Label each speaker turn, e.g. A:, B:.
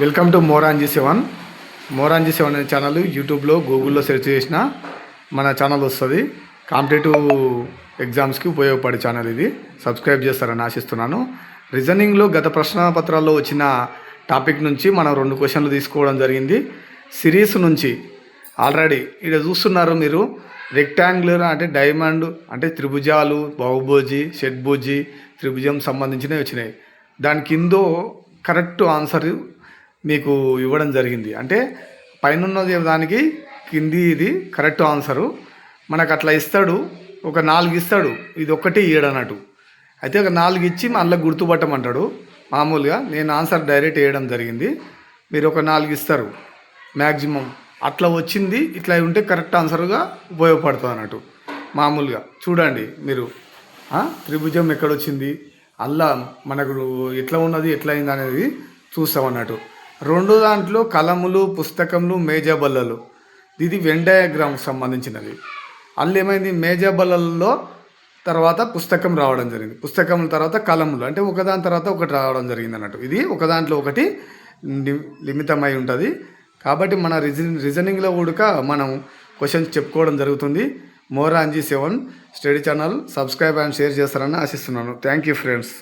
A: Welcome to మోరాంజీ7 అనే channel యూట్యూబ్లో గూగుల్లో సెర్చ్ చేసిన మన ఛానల్ వస్తుంది. కాంపిటేటివ్ ఎగ్జామ్స్కి ఉపయోగపడే ఛానల్ ఇది. సబ్స్క్రైబ్ చేస్తారని ఆశిస్తున్నాను. రీజనింగ్లో గత ప్రశ్నపత్రాల్లో వచ్చిన టాపిక్ నుంచి మనం 2 క్వశ్చన్లు తీసుకోవడం జరిగింది. సిరీస్ నుంచి ఆల్రెడీ ఇక్కడ చూస్తున్నారు మీరు. రెక్టాంగులర్ అంటే డైమండ్ అంటే త్రిభుజాలు, బహుభుజి, షడ్భుజి, త్రిభుజం సంబంధించినవి వచ్చినాయి. దాని కింద కరెక్ట్ ఆన్సర్ మీకు ఇవ్వడం జరిగింది. అంటే పైన దానికి కింది ఇది కరెక్ట్ ఆన్సరు. మనకు అట్లా ఇస్తాడు, ఒక 4 ఇస్తాడు, ఇది ఒక్కటి ఇయ్యడు అన్నట్టు. అయితే ఒక 4 ఇచ్చి మళ్ళీ గుర్తుపట్టమంటాడు. మామూలుగా నేను ఆన్సర్ డైరెక్ట్ వేయడం జరిగింది. మీరు ఒక 4 ఇస్తారు మ్యాక్సిమం. అట్లా వచ్చింది, ఇట్లా ఉంటే కరెక్ట్ ఆన్సర్గా ఉపయోగపడుతుంది అన్నట్టు. మామూలుగా చూడండి మీరు. త్రిభుజం ఎక్కడొచ్చింది, అల్లా మనకు ఎట్లా ఉన్నది, ఎట్లా అయింది అనేది చూస్తాం అన్నట్టు. 2 దాంట్లో కలములు, పుస్తకములు, మేజా బల్లలు. ఇది వెన్ డయాగ్రామ్కి సంబంధించినది. అల్లు ఏమైంది, మేజా బల్లల్లో తర్వాత పుస్తకం రావడం జరిగింది. పుస్తకం తర్వాత కలములు, అంటే ఒకదాని తర్వాత ఒకటి రావడం జరిగింది అన్నట్టు. ఇది ఒక దాంట్లో ఒకటి లిమితమై ఉంటుంది. కాబట్టి మన రీజనింగ్లో కూడా మనం క్వశ్చన్స్ చెప్పుకోవడం జరుగుతుంది. మోరాంజీ7 study channel subscribe and share చేస్తారని ఆశిస్తున్నాను. Thank you friends.